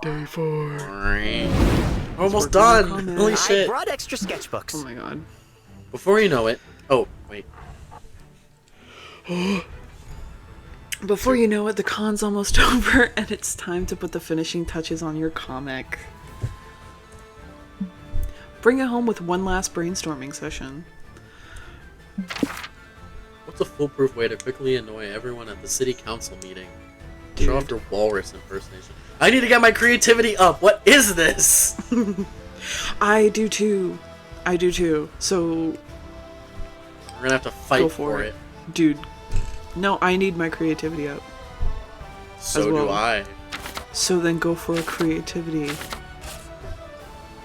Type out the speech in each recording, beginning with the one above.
Day 4. Almost done! comment. Holy I shit. brought extra sketchbooks. Oh my god. Before you know it... Oh, wait. Before you know it, the con's almost over, and it's time to put the finishing touches on your comic. Bring it home with one last brainstorming session. What's a foolproof way to quickly annoy everyone at the city council meeting? Dude. Show off your walrus impersonation. I need to get my creativity up! What is this? I do too. I do too. So, We're gonna have to fight go for it. Dude. No, I need my creativity up. So as well. do I. So then go for a creativity.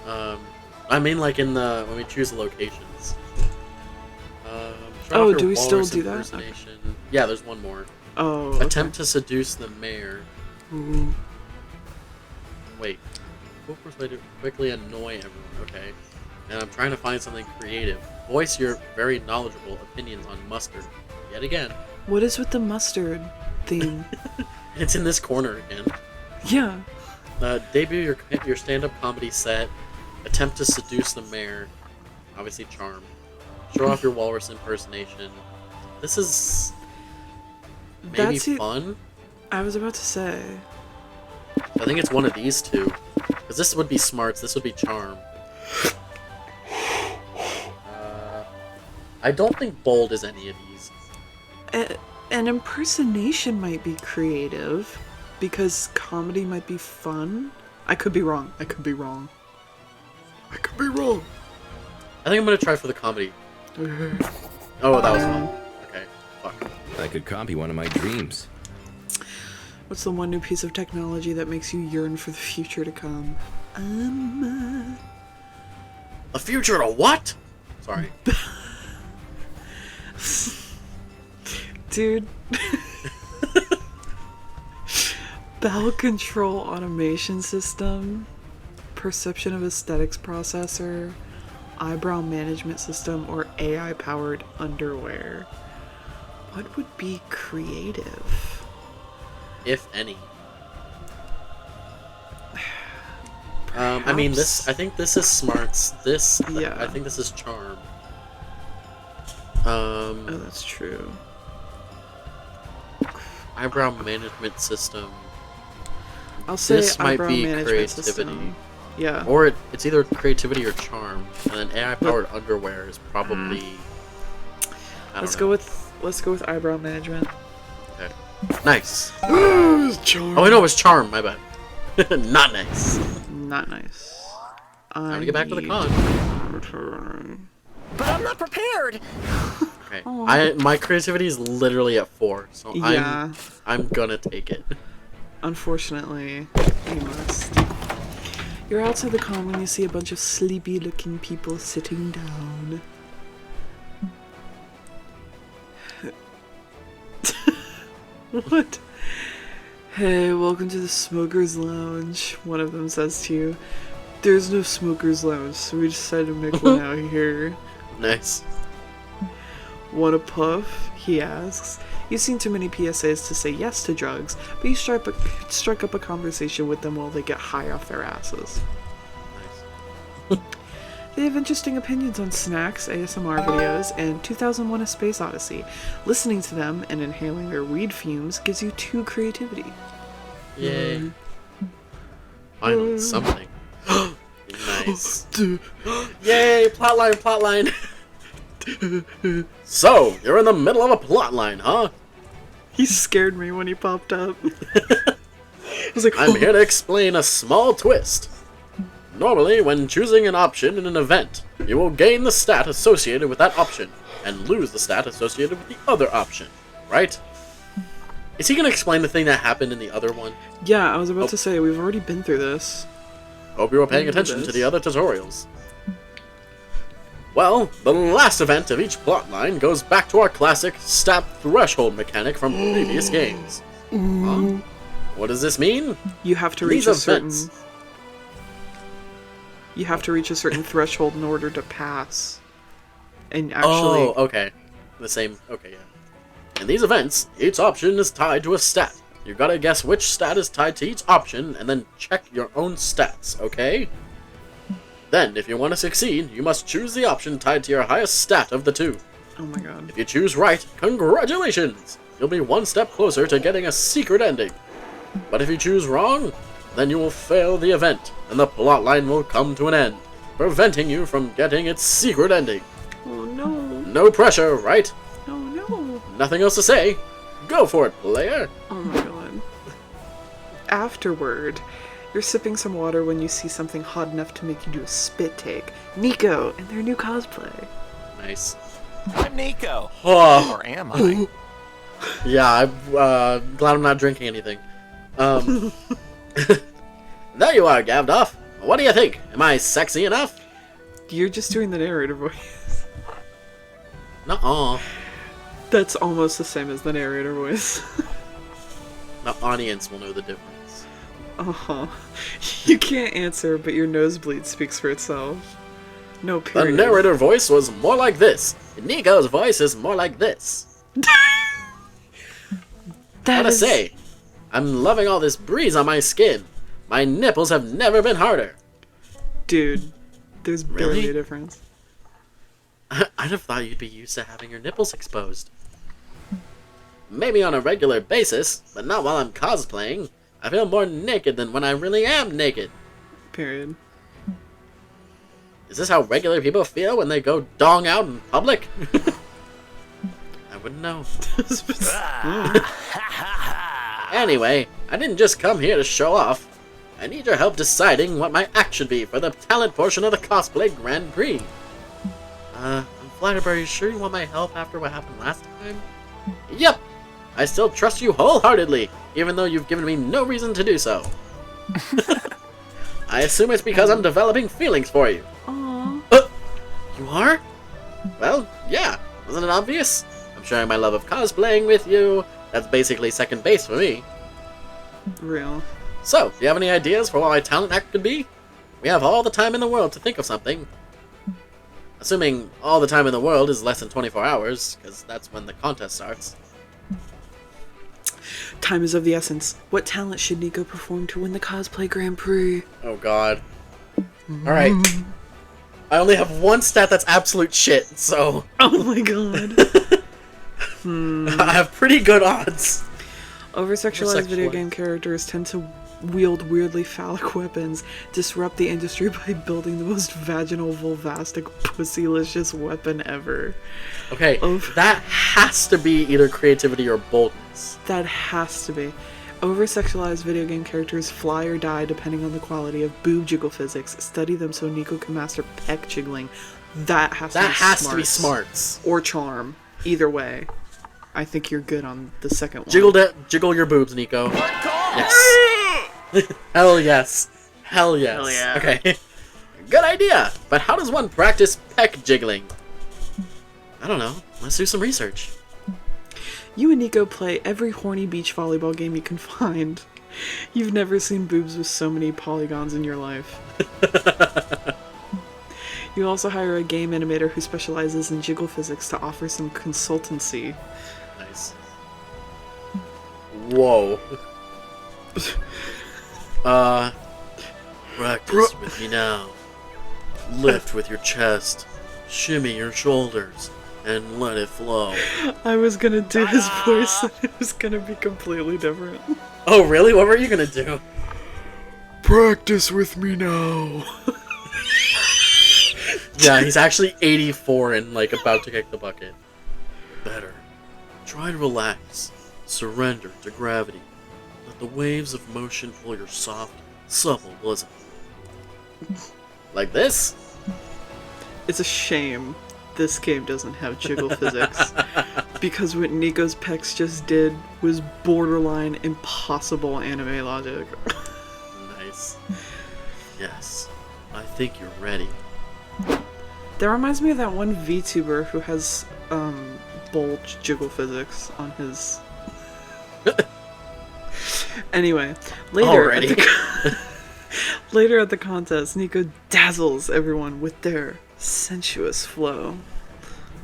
I mean like in the... when we choose the locations. Show Oh, off your do we still walrus do that? impersonation. Yeah, there's one more. Oh, okay. Attempt to seduce the mayor. Ooh. Wait. Foolproof way to quickly annoy everyone. Okay. And I'm trying to find something creative. Voice your very knowledgeable opinions on mustard. Yet again. What is with the mustard theme? It's in this corner again. Yeah. Debut your stand-up comedy set. Attempt to seduce the mayor. Obviously charm. Show off your walrus impersonation. This is maybe That's it. fun. I was about to say. I think it's one of these two. Because this would be smarts, this would be charm. I don't think bold is any of these. An impersonation might be creative because comedy might be fun. I could be wrong. I could be wrong. I could be wrong. I think I'm gonna try for the comedy. Oh, that was fun. Okay, fuck. I could copy one of my dreams. What's the one new piece of technology that makes you yearn for the future to come? The future to what? Sorry. Dude. Bowel control automation system, perception of aesthetics processor, eyebrow management system, or AI powered underwear. What would be creative? If any. I mean, this. I think this is smarts. This. Yeah. I think this is charm. Oh, that's true. Eyebrow management system. I'll say This might eyebrow be management creativity. system. Yeah. Or it's either creativity or charm, and then AI-powered underwear is probably. I Let's don't go know. with eyebrow management. Okay. Nice. Charm. Oh, I know it was charm. My bad. Not nice. Not nice. Time to get back to the con. But I'm not prepared. Okay. Aw. My creativity is literally at 4, so Yeah. I'm gonna take it. Unfortunately, you must. You're outside the con when you see a bunch of sleepy-looking people sitting down. What? Hey, welcome to the Smoker's Lounge, one of them says to you. There's no Smoker's Lounge, so we decided to make one out here. Nice. Want a puff? He asks. You've seen too many PSAs to say yes to drugs, but you strike up a conversation with them while they get high off their asses. Nice. They have interesting opinions on snacks, ASMR videos, and 2001: A Space Odyssey. Listening to them and inhaling their weed fumes gives you 2 creativity. Yay. Finally, something. Nice. Yay, plotline. So, you're in the middle of a plotline, huh? He scared me when he popped up. I was like, I'm here to explain a small twist. Normally, when choosing an option in an event, you will gain the stat associated with that option, and lose the stat associated with the other option, right? Is he gonna explain the thing that happened in the other one? Yeah, I was about to say, we've already been through this. Hope you were paying attention to the other tutorials. Well, the last event of each plotline goes back to our classic stat threshold mechanic from previous games. Huh? What does this mean? You have to These reach a certain... events- You have to reach a certain threshold in order to pass. And actually... Oh, okay. The same. Okay, yeah. In these events, each option is tied to a stat. You gotta guess which stat is tied to each option, and then check your own stats, okay? Then, if you want to succeed, you must choose the option tied to your highest stat of the two. Oh my god. If you choose right, congratulations! You'll be one step closer to getting a secret ending. But if you choose wrong, then you will fail the event, and the plotline will come to an end, preventing you from getting its secret ending. Oh no. No pressure, right? Oh no. Nothing else to say. Go for it, player! Oh my god. Afterward, you're sipping some water when you see something hot enough to make you do a spit take. Nico and their new cosplay. Nice. I'm Nico. Oh, Or am I? yeah, I'm glad I'm not drinking anything. There you are, Gavdoff. What do you think? Am I sexy enough? You're just doing the narrator voice. Nuh-uh. That's almost the same as the narrator voice. The audience will know the difference. Uh-huh. You can't answer, but your nosebleed speaks for itself. No The period. narrator voice was more like this. Nico's voice is more like this. That What to is- say? I'm loving all this breeze on my skin. My nipples have never been harder. Dude, there's barely Really? a difference. I'd have thought you'd be used to having your nipples exposed. Maybe on a regular basis, but not while I'm cosplaying. I feel more naked than when I really am naked. Period. Is this how regular people feel when they go dong out in public? I wouldn't know. Anyway, I didn't just come here to show off. I need your help deciding what my act should be for the talent portion of the Cosplay Grand Prix. I'm flattered, but are you sure you want my help after what happened last time? Yep! I still trust you wholeheartedly, even though you've given me no reason to do so. I assume it's because I'm developing feelings for you. Aww. You are? Well, yeah. Wasn't it obvious? I'm sharing my love of cosplaying with you. That's basically second base for me. Real. So, do you have any ideas for what my talent act could be? We have all the time in the world to think of something. Assuming all the time in the world is less than 24 hours, because that's when the contest starts. Time is of the essence. What talent should Nico perform to win the Cosplay Grand Prix? Oh god. Alright. I only have one stat that's absolute shit, so Oh my god. I have pretty good odds. Over-sexualized video Over-sexualized. game characters tend to wield weirdly phallic weapons, disrupt the industry by building the most vaginal, vulvastic, pussylicious weapon ever. Okay, Over- that has to be either creativity or boldness. That has to be. Over-sexualized video game characters fly or die depending on the quality of boob jiggle physics. Study them so Nico can master peck jiggling. That has That to be has to be smarts. smarts. Or charm. Either way. I think you're good on the second one. Jiggle your boobs, Nico. Yes. Hell yes. Hell yes. Hell yeah. Okay. Good idea. But how does one practice peck jiggling? I don't know. Let's do some research. You and Nico play every horny beach volleyball game you can find. You've never seen boobs with so many polygons in your life. You also hire a game animator who specializes in jiggle physics to offer some consultancy. Nice. Whoa. Practice with me now. Lift with your chest. Shimmy your shoulders. And let it flow. I was gonna do his voice and it was gonna be completely different. Oh, really? What were you gonna do? Practice with me now. Yeah, he's actually 84 and, like, about to kick the bucket. Better. Try to relax. Surrender to gravity. Let the waves of motion pull your soft, supple bosom. Like this? It's a shame this game doesn't have jiggle physics. Because what Nico's pecs just did was borderline impossible anime logic. Nice. Yes. I think you're ready. That reminds me of that one VTuber who has bulge jiggle physics on his. Anyway, later at, Alrighty. later at the contest, Nico dazzles everyone with their sensuous flow.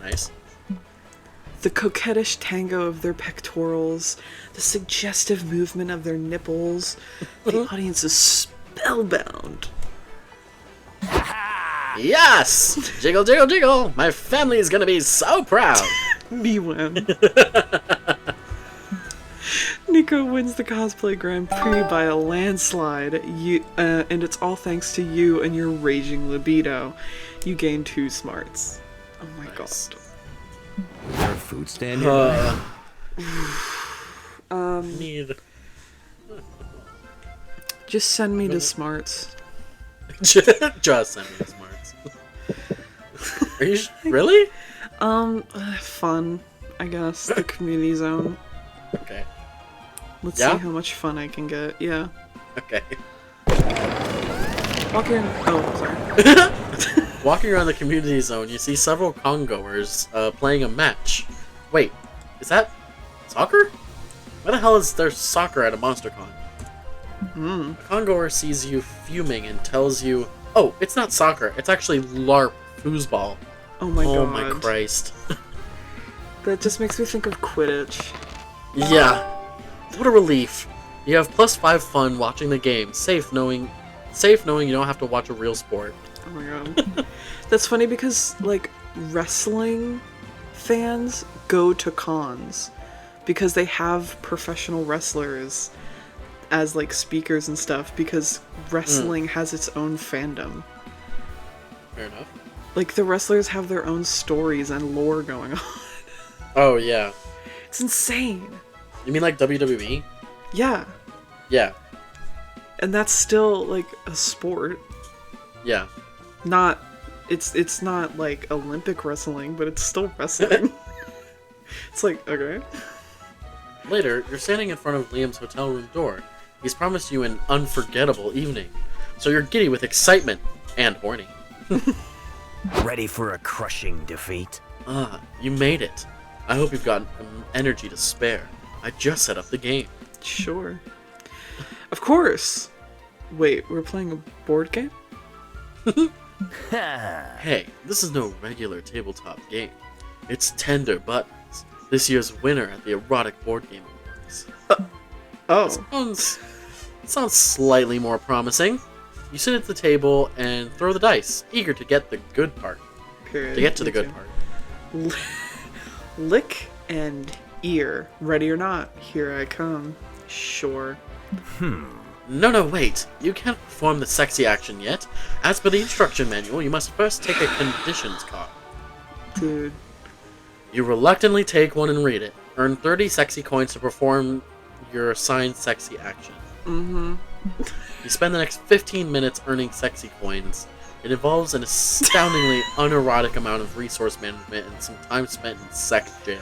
Nice. The coquettish tango of their pectorals, the suggestive movement of their nipples. The audience is spellbound. Yes! Jiggle, jiggle, jiggle! My family is gonna be so proud! Me win. Nico wins the cosplay Grand Prix by a landslide, and it's all thanks to you and your raging libido. You gain 2 smarts. Oh my god. Is there a food stand nearby? Need... Just send me to smarts. Just send me the smarts. Are you really? Fun, I guess. The community zone. Okay. Let's Yeah? see how much fun I can get. Yeah. Okay. Walk in. Oh, sorry. Walking around the community zone, you see several congoers playing a match. Wait, is that soccer? Why the hell is there soccer at a MonsterCon? A congoer sees you fuming and tells you, "Oh, it's not soccer. It's actually LARP foosball." Oh my god. Oh my Christ. That just makes me think of Quidditch. Yeah. What a relief. You have +5 fun watching the game, safe knowing you don't have to watch a real sport. Oh my god. That's funny because, like, wrestling fans go to cons because they have professional wrestlers as, like, speakers and stuff because wrestling has its own fandom. Fair enough. Like, the wrestlers have their own stories and lore going on. Oh, yeah. It's insane. You mean like WWE? Yeah. Yeah. And that's still, like, a sport. Yeah. Not... It's not, like, Olympic wrestling, but it's still wrestling. It's like, okay. Later, you're standing in front of Liam's hotel room door. He's promised you an unforgettable evening, so you're giddy with excitement and horny. Ready for a crushing defeat? Ah, you made it. I hope you've got energy to spare. I just set up the game. Sure. Of course! Wait, we're playing a board game? Hey, this is no regular tabletop game. It's Tender Buttons, this year's winner at the Erotic Board Game Awards. Oh. Sounds slightly more promising. You sit at the table and throw the dice, eager to get the good part. Period. To get to the Me good too. part. Lick and ear. Ready or not, here I come. Sure. No, wait. You can't perform the sexy action yet. As per the instruction manual, you must first take a conditions card. Dude. You reluctantly take one and read it. Earn 30 sexy coins to perform your assigned sexy action. You spend the next 15 minutes earning sexy coins. It involves an astoundingly unerotic amount of resource management and some time spent in sex jail.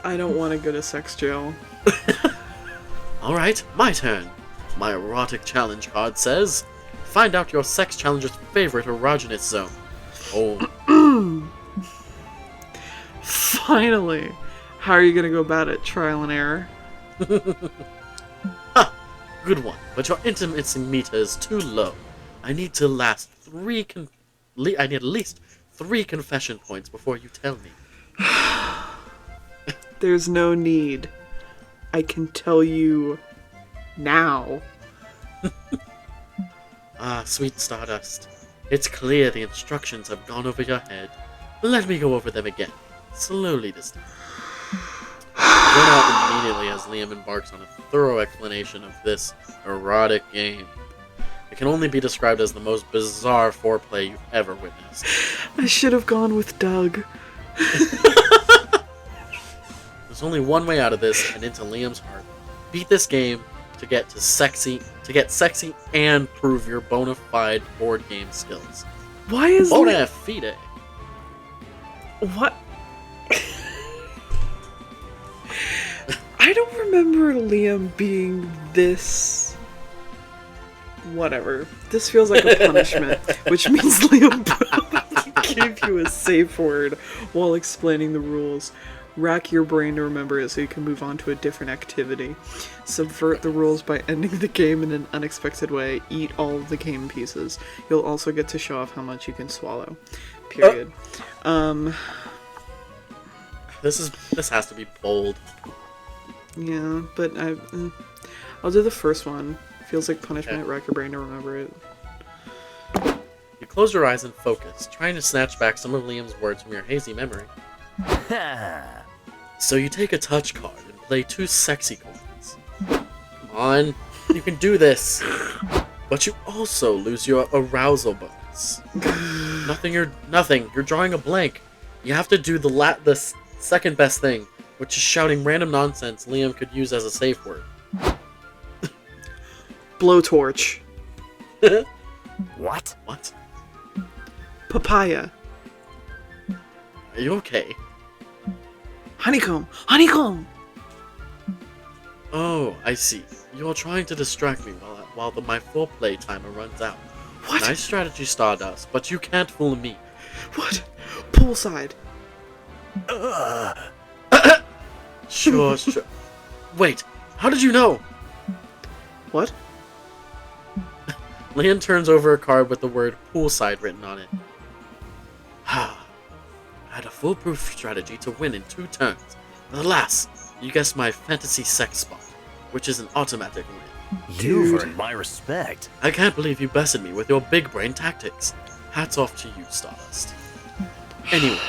I don't want to go to sex jail. Alright, my turn. My erotic challenge card says, find out your sex challenger's favorite erogenous zone. Oh, Finally! How are you gonna go about it? Trial and error? good one, but your intimacy meter is too low. I need at least 3 confession points before you tell me. There's no need. I can tell you now. Ah, sweet Stardust. It's clear the instructions have gone over your head. Let me go over them again. Slowly this time. Join out immediately as Liam embarks on a thorough explanation of this erotic game. It can only be described as the most bizarre foreplay you've ever witnessed. I should have gone with Doug. There's only one way out of this and into Liam's heart. Beat this game to get sexy and prove your bona fide board game skills. Why is Bona fide. What? I don't remember Liam being this... Whatever. This feels like a punishment, which means Liam gave you a safe word while explaining the rules. Rack your brain to remember it so you can move on to a different activity. Subvert the rules by ending the game in an unexpected way. Eat all of the game pieces. You'll also get to show off how much you can swallow. Period. This has to be bold. Yeah, but I'll do the first one. Feels like punishment. Rack your brain to remember it. You close your eyes and focus, trying to snatch back some of Liam's words from your hazy memory. So you take a touch card and play 2 sexy coins. Come on, you can do this. But you also lose your arousal bonus. Nothing. You're drawing a blank. You have to do the second best thing, which is shouting random nonsense Liam could use as a safe word. Blowtorch. What? What? Papaya. Are you okay? Honeycomb. Honeycomb. Oh, I see. You're trying to distract me while my full play timer runs out. What? Nice strategy, Stardust, but you can't fool me. What? Poolside. Sure. Wait, how did you know? What? Liam turns over a card with the word poolside written on it. I had a foolproof strategy to win in 2 turns. But alas, you guessed my fantasy sex spot, which is an automatic win. You've Dude. earned my respect. I can't believe you bested me with your big brain tactics. Hats off to you, Stardust. Anyway,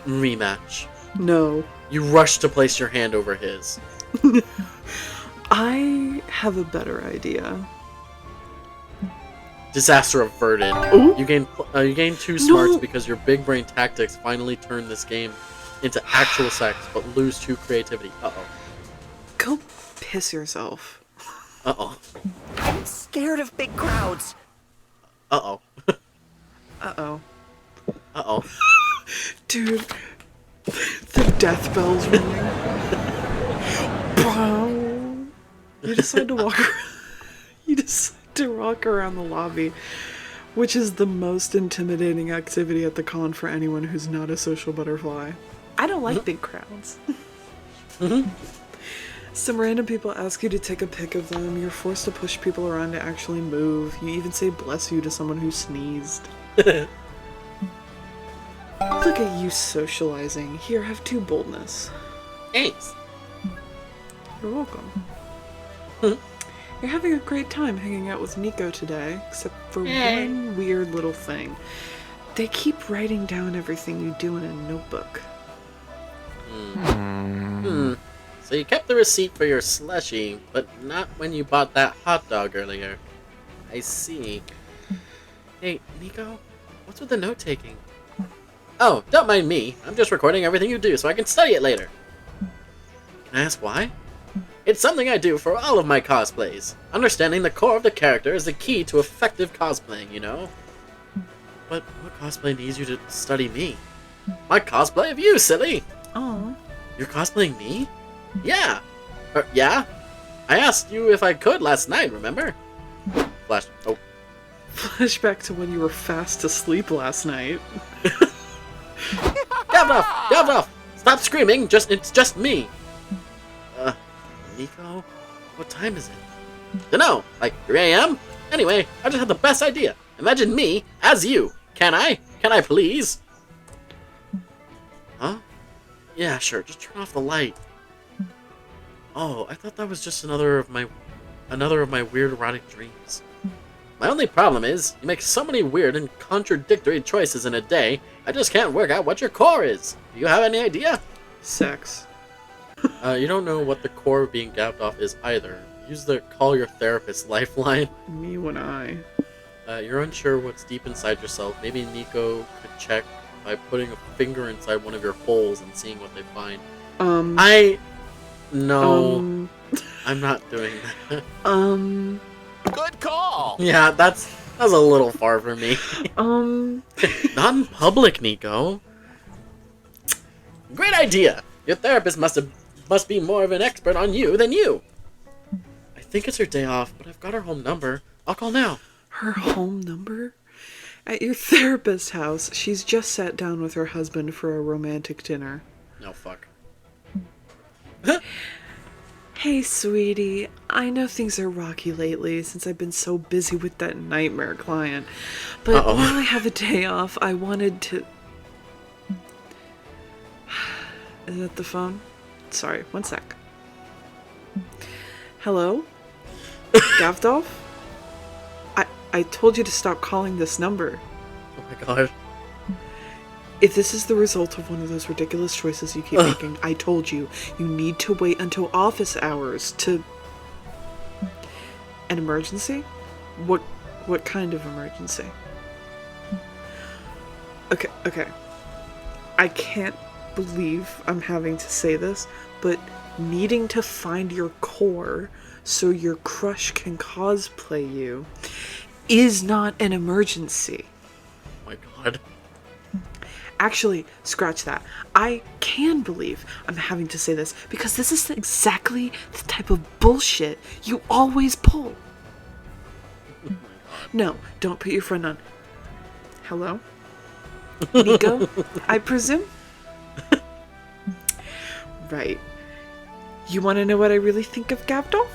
rematch. No. You rush to place your hand over his. I have a better idea. Disaster averted. Ooh. You gain 2 smarts No. because your big brain tactics finally turn this game into actual sex, but lose 2 creativity. Uh-oh. Go piss yourself. Uh-oh. I'm scared of big crowds. Uh-oh. Uh-oh. Uh-oh. Dude. The death bell's ringing. Bro. You decide to walk around. You decide to walk around the lobby, which is the most intimidating activity at the con for anyone who's not a social butterfly. I don't like big crowds. Some random people ask you to take a pic of them. You're forced to push people around to actually move. You even say bless you to someone who sneezed. Look at you socializing. Here, have 2 boldness. Thanks. You're welcome. You're having a great time hanging out with Nico today, except for one weird little thing. They keep writing down everything you do in a notebook. So you kept the receipt for your slushie, but not when you bought that hot dog earlier. I see. Hey, Nico, what's with the note-taking? Oh, don't mind me. I'm just recording everything you do so I can study it later. Can I ask why? It's something I do for all of my cosplays. Understanding the core of the character is the key to effective cosplaying, you know? But what cosplay needs you to study me? My cosplay of you, silly! Oh. You're cosplaying me? Yeah! Yeah? I asked you if I could last night, remember? Flash. Oh. Flashback to when you were fast asleep last night. Gavroff! Stop screaming! It's just me! Nico? What time is it? Dunno, like 3 a.m.? Anyway, I just had the best idea. Imagine me as you. Can I? Can I please? Huh? Yeah, sure, just turn off the light. Oh, I thought that was just another of my weird erotic dreams. My only problem is, you make so many weird and contradictory choices in a day, I just can't work out what your core is. Do you have any idea? Sex. You don't know what the core of being gapped off is either. Use the call your therapist lifeline. Me when I. You're unsure what's deep inside yourself. Maybe Nico could check by putting a finger inside one of your holes and seeing what they find. No, I'm not doing that. Good call. Yeah, that's a little far for me. Not in public, Nico. Great idea. Your therapist must be more of an expert on you than you. I think it's her day off, but I've got her home number. I'll call now. Her home number? At your therapist's house, she's just sat down with her husband for a romantic dinner. No, fuck. Hey, sweetie. I know things are rocky lately since I've been so busy with that nightmare client. But Uh-oh. while I have a day off, I wanted to... Is that the phone? Sorry, one sec. Hello? Gavdov? I told you to stop calling this number. Oh my god. If this is the result of one of those ridiculous choices you keep making, I told you, you need to wait until office hours to... An emergency? What kind of emergency? Okay. I can't believe I'm having to say this, but needing to find your core so your crush can cosplay you is not an emergency. Oh my god. Actually, scratch that. I can believe I'm having to say this because this is exactly the type of bullshit you always pull. No, don't put your friend on. Hello? Nico, I presume? Right. You want to know what I really think of Gavdov?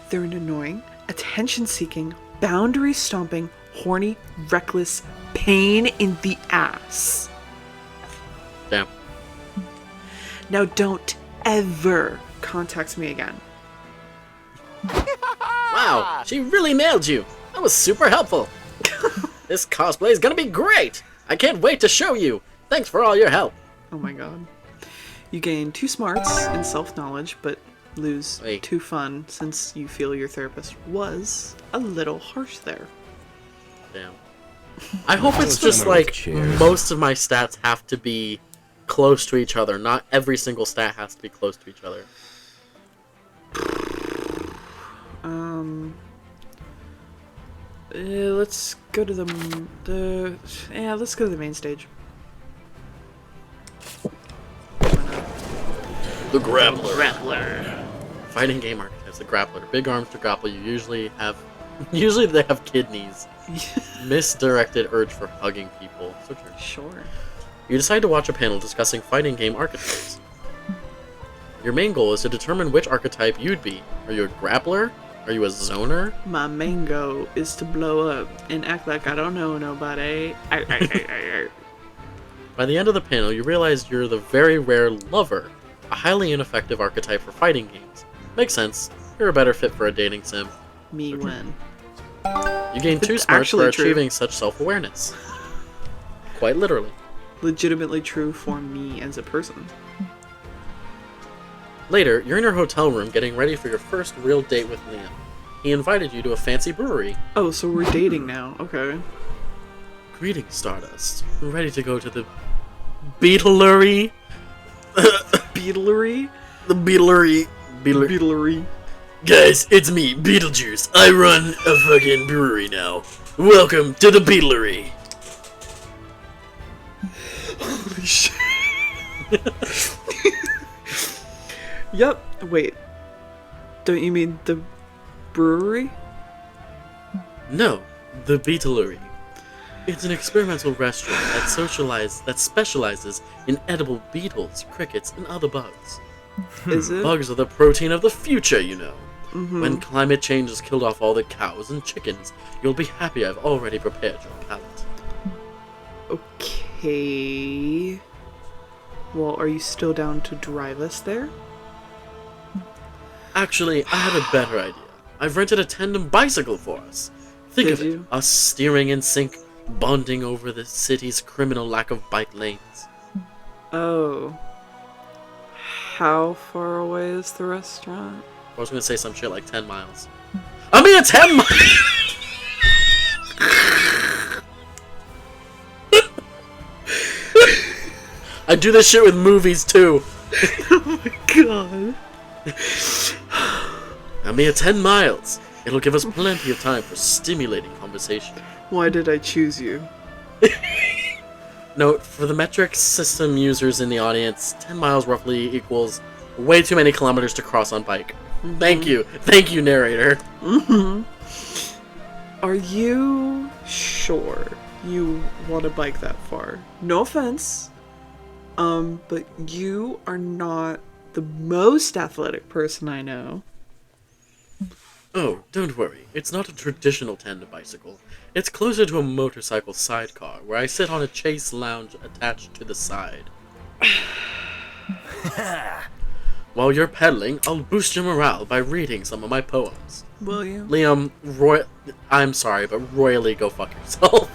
They're an annoying, attention-seeking, boundary-stomping, horny, reckless pain in the ass. Damn. Now don't ever contact me again. Wow, she really nailed you. That was super helpful. This cosplay is gonna be great. I can't wait to show you. Thanks for all your help. Oh my god. You gain 2 smarts in self-knowledge, but lose Wait. 2 fun since you feel your therapist was a little harsh there. Damn. I hope it's was just someone with like chairs. most of my stats have to be close to each other. Not every single stat has to be close to each other. Let's go to let's go to the main stage. The Grappler. Fighting game archetypes. The Grappler. Big arms to grapple. Usually they have kidneys. Misdirected urge for hugging people. So true. Sure. You decide to watch a panel discussing fighting game archetypes. Your main goal is to determine which archetype you'd be. Are you a grappler? Are you a zoner? My main goal is to blow up and act like I don't know nobody. By the end of the panel, you realize you're the very rare lover, a highly ineffective archetype for fighting games. Makes sense. You're a better fit for a dating sim. Me win. You gain 2 It's smarts actually for true. achieving such self-awareness. Quite literally. Legitimately true for me as a person. Later, you're in your hotel room getting ready for your first real date with Liam. He invited you to a fancy brewery. Oh, so we're dating now. Okay. Greetings, Stardust. Ready to go to the Beetlery? Beetlery? The Beetlery. Beetlery. Guys, it's me, Beetlejuice. I run a fucking brewery now. Welcome to the Beetlery. Holy shit. Yep. Wait. Don't you mean the brewery? No, the Beetlery. It's an experimental restaurant that specializes in edible beetles, crickets, and other bugs. Is it? Bugs are the protein of the future, you know. When climate change has killed off all the cows and chickens, you'll be happy I've already prepared your palate. Okay. Well, are you still down to drive us there? Actually, I have a better idea. I've rented a tandem bicycle for us. Think Did of it, you? us steering in sync, bonding over the city's criminal lack of bike lanes. Oh. How far away is the restaurant? I was gonna say some shit like 10 miles. I mean, it's 10 miles! I do this shit with movies too. God. I mean, 10 miles. It'll give us plenty of time for stimulating conversation. Why did I choose you? Note, for the metric system users in the audience, 10 miles roughly equals way too many kilometers to cross on bike. Thank you, narrator. Are you sure you want to bike that far? No offense. But you are not the most athletic person I know. Oh, don't worry. It's not a traditional tandem bicycle. It's closer to a motorcycle sidecar, where I sit on a chase lounge attached to the side. While you're peddling, I'll boost your morale by reading some of my poems. Will you? Liam, I'm sorry, but royally go fuck yourself.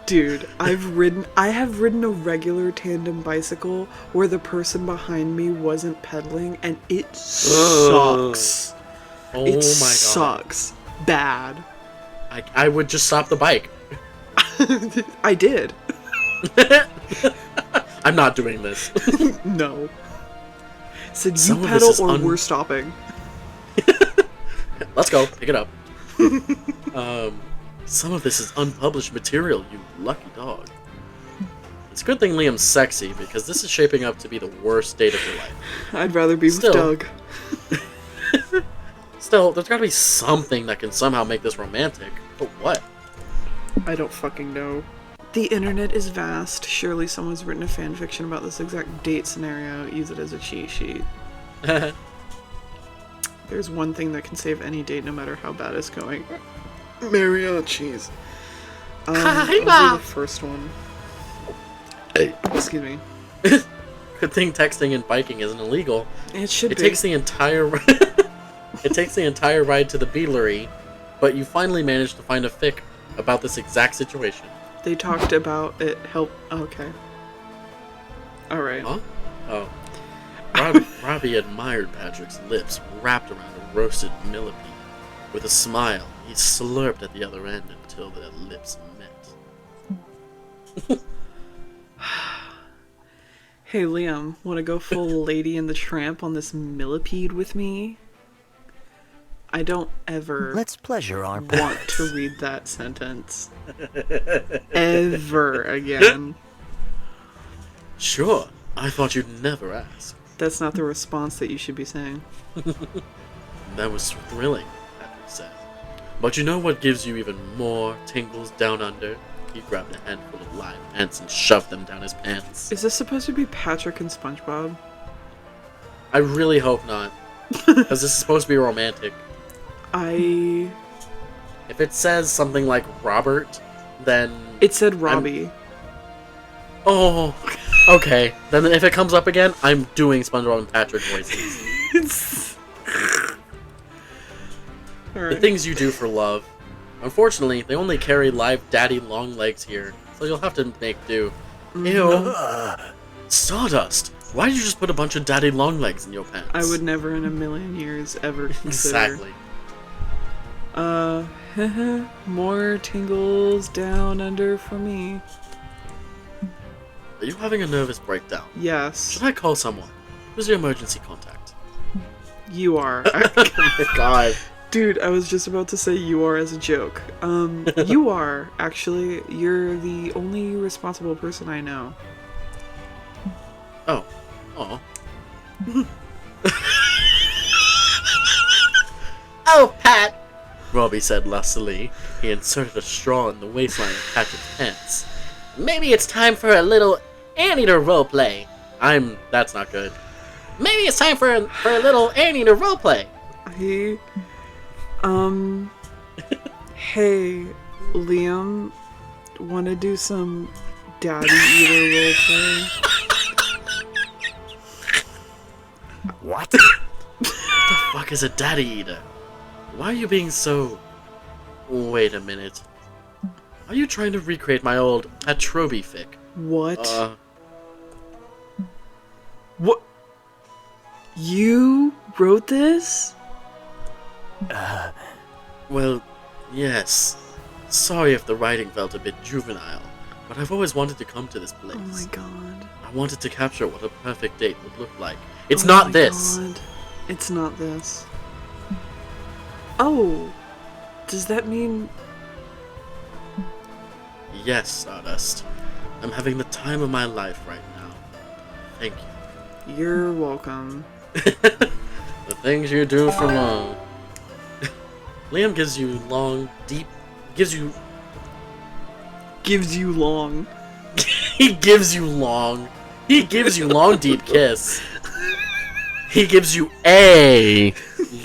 Dude, I have ridden a regular tandem bicycle where the person behind me wasn't pedaling, and it sucks. Oh It my god. sucks. Bad. I would just stop the bike. I did. I'm not doing this. No. Said you Some of this pedal is or we're stopping. Let's go. Pick it up. Some of this is unpublished material, you lucky dog. It's a good thing Liam's sexy, because this is shaping up to be the worst date of your life. I'd rather be Still. with Doug. Still, there's gotta be something that can somehow make this romantic. But what? I don't fucking know. The internet is vast. Surely someone's written a fan fiction about this exact date scenario. Use it as a cheat sheet. There's one thing that can save any date, no matter how bad it's going. Mariachis. I'll do the first one. Excuse me. Good thing texting and biking isn't illegal. It should It be. takes the entire it takes the entire ride to the Beatlery, but you finally manage to find a fic about this exact situation. They talked about it help. Okay. Alright. Huh? Oh. Robbie admired Patrick's lips wrapped around a roasted millipede. With a smile, he slurped at the other end until their lips met. Hey Liam, wanna go full Lady and the Tramp on this millipede with me? I don't ever Let's pleasure our want to read that sentence. Ever again. Sure, I thought you'd never ask. That's not the response that you should be saying. That was thrilling, Patrick said. But you know what gives you even more tingles down under? He grabbed a handful of live ants and shoved them down his pants. Is this supposed to be Patrick and SpongeBob? I really hope not. Because this is supposed to be romantic. If it says something like Robert, then... It said Robbie. Oh, okay. Then if it comes up again, I'm doing SpongeBob and Patrick voices. The Alright. things you do for love. Unfortunately, they only carry live daddy long legs here, so you'll have to make do. Ew. Stardust! Why did you just put a bunch of daddy long legs in your pants? I would never in a million years ever consider. Exactly. More tingles down under for me. Are you having a nervous breakdown? Yes, Should I call someone? Who's your emergency contact? you are. Oh my god. Dude, I was just about to say you are as a joke. You are, actually. You're the only responsible person I know. Oh. Aw. Oh, Pat! Robbie said lustily. He inserted a straw in the waistline of Patrick's pants. Maybe it's time for a little Anteater roleplay. That's not good. Maybe it's time for a little Anteater roleplay. Hey, Liam, wanna do some daddy eater roleplay? What? What the fuck is a daddy eater? Why are you being so... Wait a minute. Are you trying to recreate my old Atrobi fic? What? What? You wrote this? Well, yes. Sorry if the writing felt a bit juvenile, but I've always wanted to come to this place. Oh my god. I wanted to capture what a perfect date would look like. It's Oh not my this! God. It's not this. Oh. Does that mean... Yes, Stardust. I'm having the time of my life right now. Thank you. You're welcome. The things you do for love. Liam gives you long, deep... Gives you... Gives you long. He gives you long... He gives you long, deep kiss. He gives you a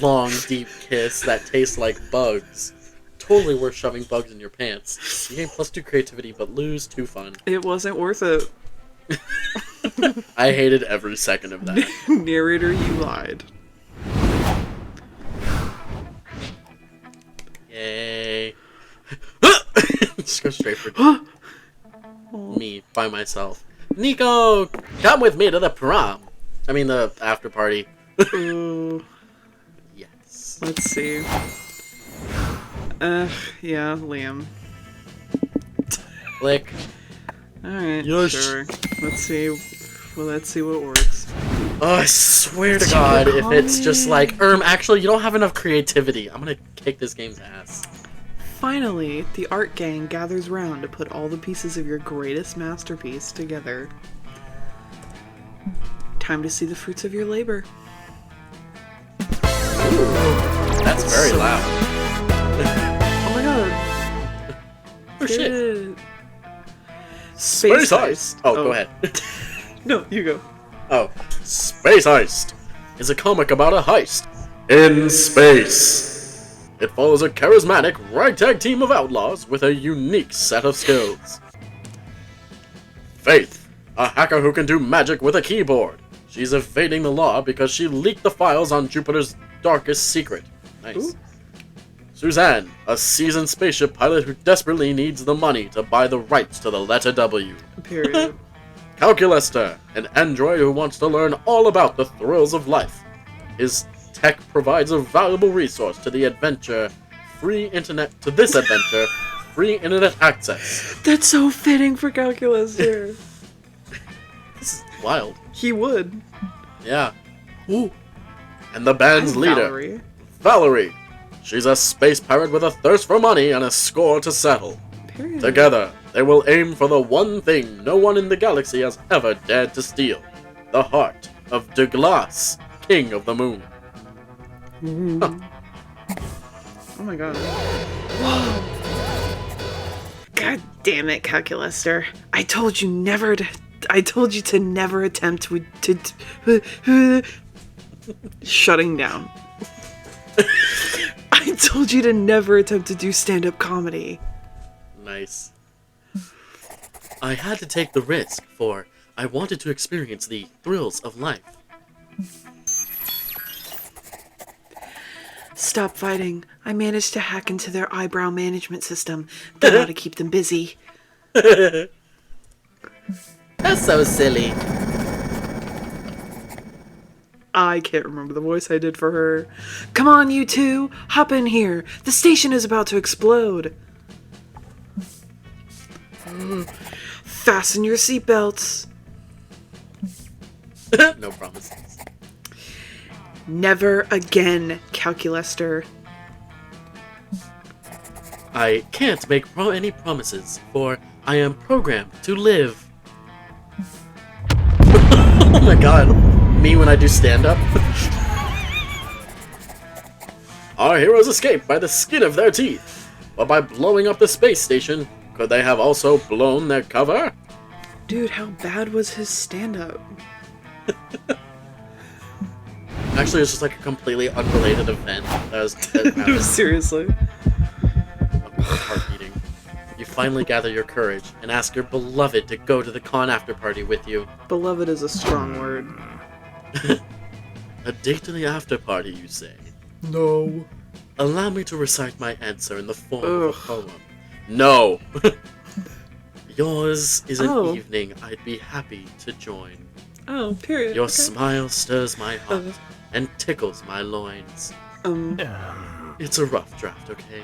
long, deep kiss that tastes like bugs. Totally worth shoving bugs in your pants. You gain +2 creativity, but lose 2 fun. It wasn't worth it. I hated every second of that. Narrator, you lied. Yay. Just go straight for me by myself. Nico, come with me to the prom. I mean the after party. Ooh, Yes. let's see. Yeah, Liam. Click. Alright, Yes. sure. Let's see. Well, let's see what works. Oh, I swear to God, if it's just like, actually, you don't have enough creativity. I'm gonna kick this game's ass. Finally, the art gang gathers round to put all the pieces of your greatest masterpiece together. Time to see the fruits of your labor. That's very loud. Oh my god. Oh shit. Good. Space Heist. Oh, go ahead. No, you go. Oh, Space Heist is a comic about a heist in space. It follows a charismatic ragtag team of outlaws with a unique set of skills. Faith, a hacker who can do magic with a keyboard. She's evading the law because she leaked the files on Jupiter's darkest secret. Nice. Ooh. Suzanne, a seasoned spaceship pilot who desperately needs the money to buy the rights to the letter W. Period. Calculester, an android who wants to learn all about the thrills of life. His tech provides a valuable resource to this adventure, free internet access. That's so fitting for Calculester. This is wild. He would. Yeah. Ooh. And the band's I'm leader, Valerie. Valerie. She's a space pirate with a thirst for money and a score to settle. Period. Together, they will aim for the one thing no one in the galaxy has ever dared to steal. The heart of Douglas, King of the Moon. Oh my god. Whoa. God damn it, Calculester. I told you to never attempt to shutting down. I told you to never attempt to do stand-up comedy. Nice. I had to take the risk, for I wanted to experience the thrills of life. Stop fighting. I managed to hack into their eyebrow management system. That ought to keep them busy. That's so silly. I can't remember the voice I did for her. Come on, you two! Hop in here! The station is about to explode! Fasten your seatbelts! No promises. Never again, Calculester. I can't make any promises, for I am programmed to live. Oh my god. Me when I do stand-up? Our heroes escape by the skin of their teeth. But by blowing up the space station, could they have also blown their cover? Dude, how bad was his stand-up? Actually, it's just like a completely unrelated event. That No, happened. seriously. Heart beating. You finally gather your courage and ask your beloved to go to the con after party with you. Beloved is a strong word. A date to the after party, you say? No. Allow me to recite my answer in the form of a Ugh. poem. No! Yours is an Oh. evening I'd be happy to join. Oh, period. Your Okay. smile stirs my heart and tickles my loins. It's a rough draft, okay?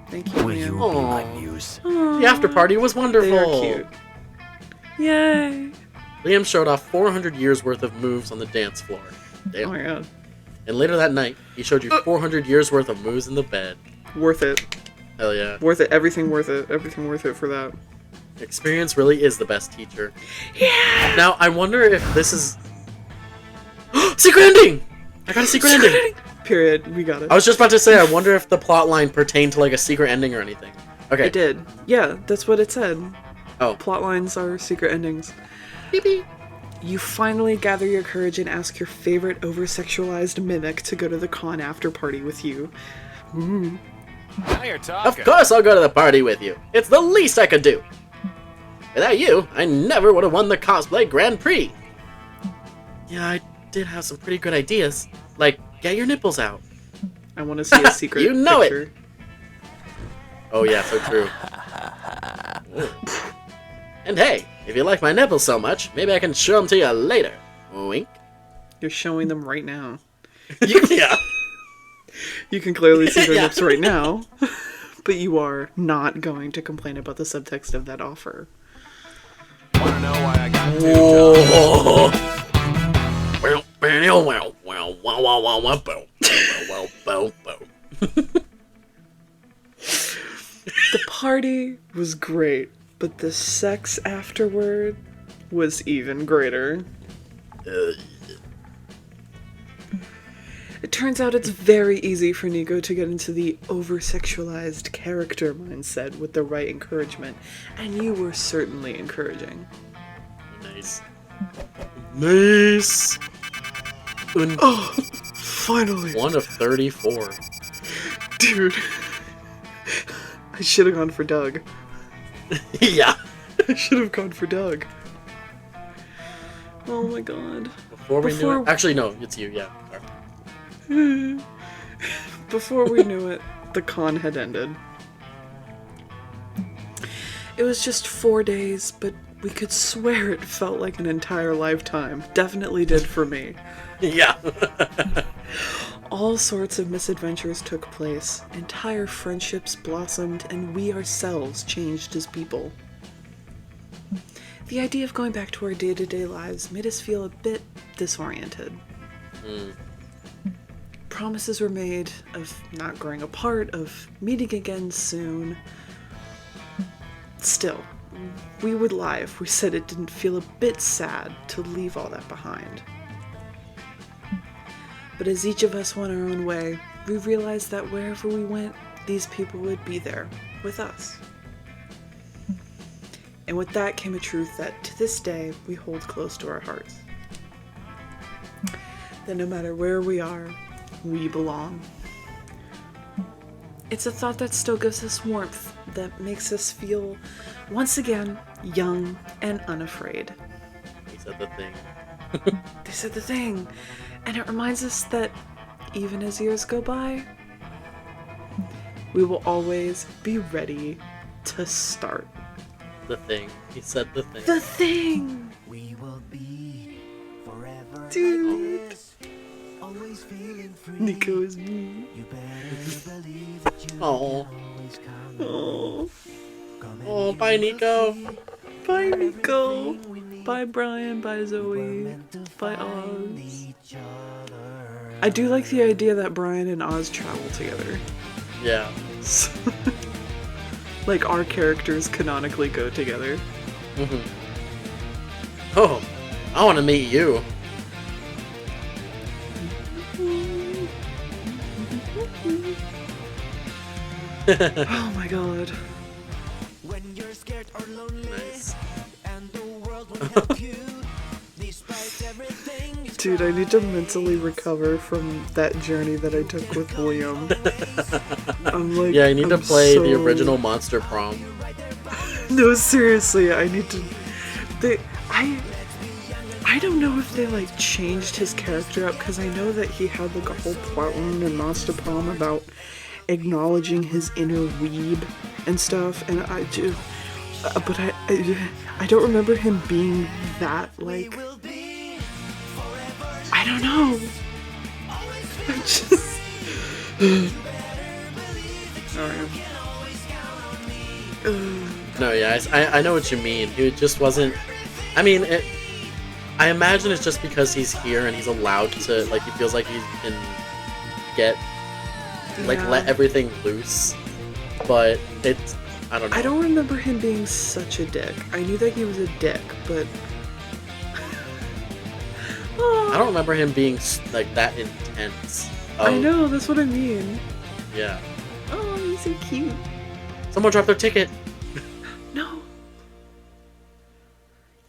Thank you, Will you Liam. be my Aw. muse? The after party was wonderful! They are cute. Yay! Liam showed off 400 years worth of moves on the dance floor. Damn. Oh my god. And later that night, he showed you 400 years worth of moves in the bed. Worth it. Hell yeah. Worth it. Everything worth it. Everything worth it for that. Experience really is the best teacher. Yeah! Now, I wonder if this is... Secret ending! I got a secret ending! Period. We got it. I was just about to say, I wonder if the plot line pertained to like a secret ending or anything. Okay. It did. Yeah, that's what it said. Oh. Plot lines are secret endings. Beep, beep. You finally gather your courage and ask your favorite over-sexualized mimic to go to the con after party with you. Now you're Of talking. course I'll go to the party with you. It's the least I could do. Without you, I never would have won the cosplay Grand Prix. Yeah, I did have some pretty good ideas. Like, get your nipples out. I want to see a secret You know it. picture. Oh yeah, so true. And hey, if you like my nipples so much, maybe I can show them to you later. Wink. You're showing them right now. Yeah. You can clearly see their Yeah. lips right now, but you are not going to complain about the subtext of that offer. Wanna know why I got Whoa. The party was great, but the sex afterward was even greater. It turns out it's very easy for Nico to get into the over-sexualized character mindset with the right encouragement, and you were certainly encouraging. Nice. Nice. Oh, finally. 1 of 34. Dude. I should have gone for Doug. Yeah. I should have gone for Doug. Oh my god. Before we knew it. Actually, no, it's you. Yeah. Sorry. Before we knew it, the con had ended. It was just 4 days, but we could swear it felt like an entire lifetime. Definitely did for me. Yeah. All sorts of misadventures took place, entire friendships blossomed, and we ourselves changed as people. The idea of going back to our day-to-day lives made us feel a bit disoriented. Promises were made of not growing apart, of meeting again soon. Still, we would lie if we said it didn't feel a bit sad to leave all that behind. But as each of us went our own way, we realized that wherever we went, these people would be there, with us. And with that came a truth that, to this day, we hold close to our hearts. That no matter where we are, we belong. It's a thought that still gives us warmth, that makes us feel, once again, young and unafraid. He said the thing. They said the thing, and it reminds us that, even as years go by, we will always be ready to start. The thing. He said the thing. The thing! We will be forever Dude. like this, always feeling free. Nico is me. You better believe that you Oh. can always count Oh, on me. Oh, bye, Nico. bye Nico. Bye Brian, bye Zoe, bye Oz. Each other. I do like the idea that Brian and Oz travel together. Yeah. Like our characters canonically go together. Oh, I want to meet you. Oh my god. When you're scared or lonely, Nice. and the world won't help you, despite everything. Dude, I need to mentally recover from that journey that I took with William. I'm like, Yeah, I need to I'm play the so- original Monster Prom. No, seriously, I need to. I don't know if they like changed his character up, because I know that he had like a whole plotline in Monster Prom about acknowledging his inner weeb and stuff, and I do, but I don't remember him being that like. I don't know. I'm just. Alright. No, yeah, I know what you mean. He just wasn't. I mean, I imagine it's just because he's here and he's allowed to. Like, he feels like he can get. Like, Yeah. let everything loose. But it's. I don't know. I don't remember him being such a dick. I knew that he was a dick, but. I don't remember him being like that intense. I know, that's what I mean. Yeah. Oh, he's so cute. Someone dropped their ticket. No.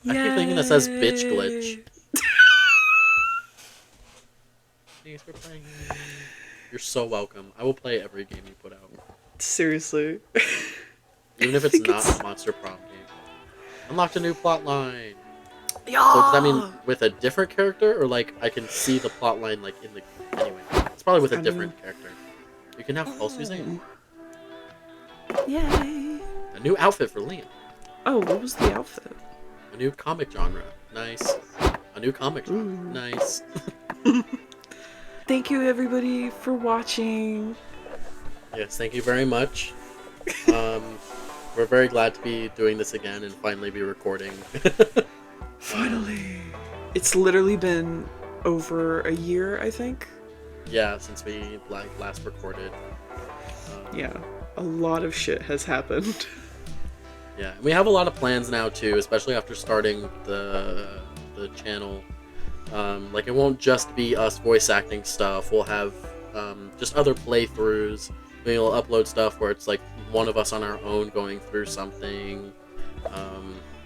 I keep thinking it says bitch glitch. Thanks for playing. You're so welcome. I will play every game you put out. Seriously. Even if it's think not it's- a Monster Prom game. Unlocked a new plot line. Yeah. So does that mean with a different character, or like I can see the plot line like in the anyway? It's probably with a different character. You can have pulse using Yay. a new outfit for Liam, Oh, what was the outfit? a new comic genre, nice. A new comic genre, nice. Thank you everybody for watching. Yes, thank you very much. We're very glad to be doing this again and finally be recording. Finally. It's literally been over a year, I think. Yeah, since we last recorded. Yeah, a lot of shit has happened. Yeah, and we have a lot of plans now too, especially after starting the channel. Like it won't just be us voice acting stuff. We'll have just other playthroughs. We'll upload stuff where it's like one of us on our own going through something.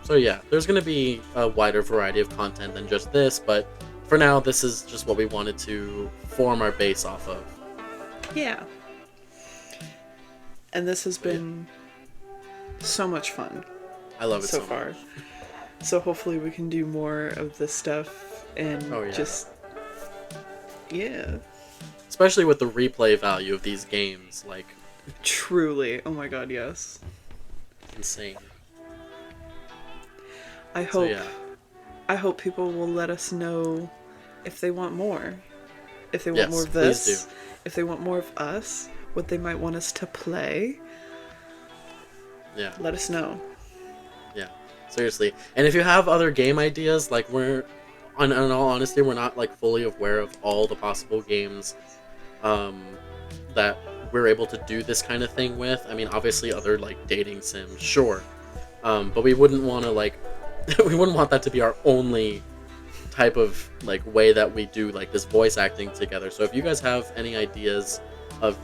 So yeah, there's gonna be a wider variety of content than just this, but for now, this is just what we wanted to form our base off of. Yeah. And this has been so much fun I love it so so far. much. So hopefully we can do more of this stuff and Oh, yeah. just yeah. Especially with the replay value of these games, like Truly. Oh my god, yes. insane. I So hope yeah, I hope people will let us know if they want more. If they want Yes, more of please this. do. If they want more of us, what they might want us to play. yeah. Let us know. Yeah, seriously. And if you have other game ideas, like in all honesty, we're not like fully aware of all the possible games that we're able to do this kind of thing with. I mean, obviously other like dating sims, sure. But we wouldn't want to like, we wouldn't want that to be our only type of like way that we do like this voice acting together. So if you guys have any ideas of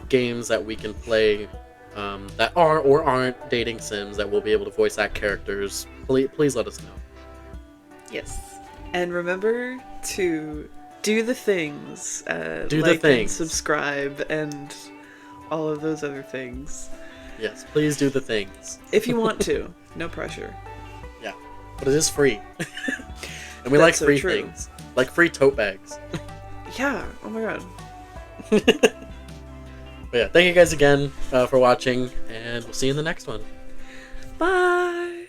games that we can play that are or aren't dating sims that we'll be able to voice act characters, please let us know. Yes. And remember to do the things. Do the like things. And subscribe and all of those other things. Yes, please do the things. If you want to. No pressure. Yeah, but it is free. And we That's like so free true. things. Like free tote bags. Yeah. Oh my god. But yeah, thank you guys again for watching, and we'll see you in the next one. Bye.